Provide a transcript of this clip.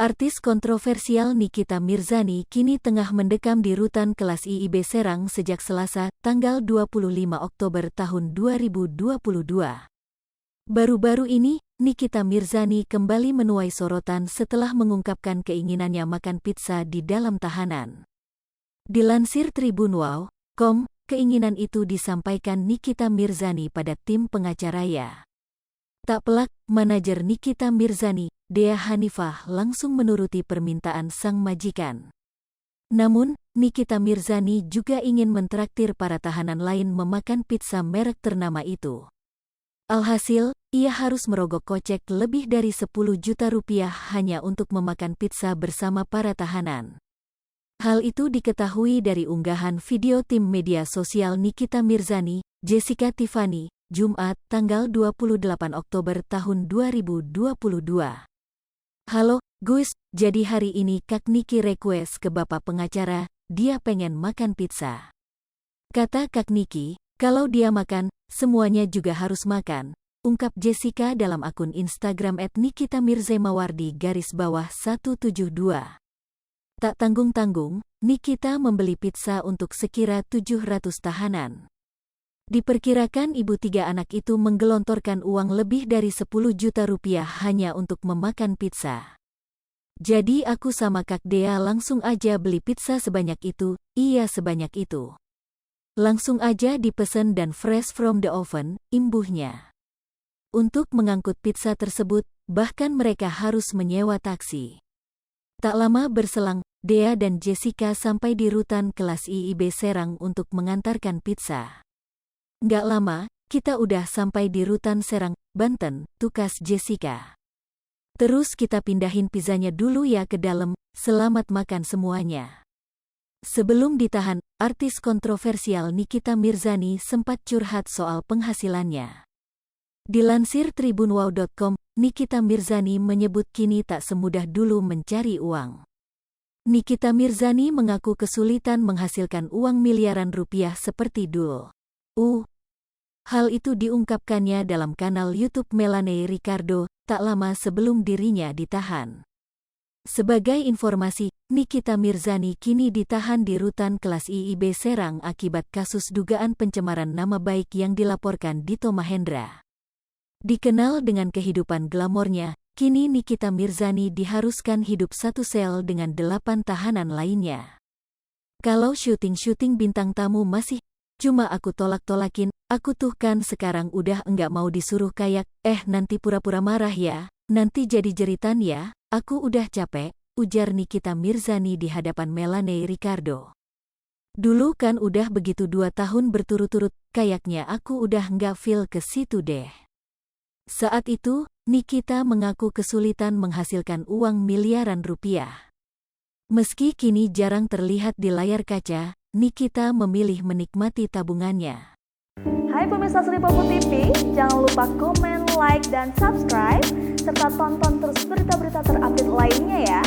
Artis kontroversial Nikita Mirzani kini tengah mendekam di rutan kelas IIB Serang sejak Selasa, tanggal 25 Oktober tahun 2022. Baru-baru ini, Nikita Mirzani kembali menuai sorotan setelah mengungkapkan keinginannya makan pizza di dalam tahanan. Dilansir tribunwow.com, keinginan itu disampaikan Nikita Mirzani pada tim pengacaranya. Tak pelak, manajer Nikita Mirzani, Dea Hanifah langsung menuruti permintaan sang majikan. Namun, Nikita Mirzani juga ingin mentraktir para tahanan lain memakan pizza merek ternama itu. Alhasil, ia harus merogoh kocek lebih dari 10 juta rupiah hanya untuk memakan pizza bersama para tahanan. Hal itu diketahui dari unggahan video tim media sosial Nikita Mirzani, Jessica Tiffany, Jumat, tanggal 28 Oktober tahun 2022. Halo, guys, jadi hari ini Kak Niki request ke bapak pengacara, dia pengen makan pizza. Kata Kak Niki, kalau dia makan, semuanya juga harus makan, ungkap Jessica dalam akun Instagram @nikitamirzemawardi_172. Tak tanggung-tanggung, Nikita membeli pizza untuk sekira 700 tahanan. Diperkirakan ibu 3 anak itu menggelontorkan uang lebih dari 10 juta rupiah hanya untuk memakan pizza. Jadi aku sama Kak Dea langsung aja beli pizza sebanyak itu, iya sebanyak itu. Langsung aja dipesan dan fresh from the oven, imbuhnya. Untuk mengangkut pizza tersebut, bahkan mereka harus menyewa taksi. Tak lama berselang, Dea dan Jessica sampai di rutan kelas IIB Serang untuk mengantarkan pizza. Nggak lama, kita udah sampai di rutan Serang, Banten, tukas Jessica. Terus kita pindahin pizzanya dulu ya ke dalam, selamat makan semuanya. Sebelum ditahan, artis kontroversial Nikita Mirzani sempat curhat soal penghasilannya. Dilansir tribunwow.com, Nikita Mirzani menyebut kini tak semudah dulu mencari uang. Nikita Mirzani mengaku kesulitan menghasilkan uang miliaran rupiah seperti dulu. Hal itu diungkapkannya dalam kanal YouTube Melanie Ricardo, tak lama sebelum dirinya ditahan. Sebagai informasi, Nikita Mirzani kini ditahan di rutan kelas IIB Serang akibat kasus dugaan pencemaran nama baik yang dilaporkan Dito Mahendra. Dikenal dengan kehidupan glamornya, kini Nikita Mirzani diharuskan hidup satu sel dengan 8 tahanan lainnya. Kalau syuting-syuting bintang tamu masih cuma aku tolak-tolakin, aku tuh kan sekarang udah enggak mau disuruh kayak, nanti pura-pura marah ya, nanti jadi jeritan ya, aku udah capek, ujar Nikita Mirzani di hadapan Melanie Ricardo. Dulu kan udah begitu 2 tahun berturut-turut, kayaknya aku udah enggak feel ke situ deh. Saat itu, Nikita mengaku kesulitan menghasilkan uang miliaran rupiah. Meski kini jarang terlihat di layar kaca, Nikita memilih menikmati tabungannya. Hai pemirsa Sri Popo TV, jangan lupa komen, like, dan subscribe, serta tonton terus berita-berita terupdate lainnya ya.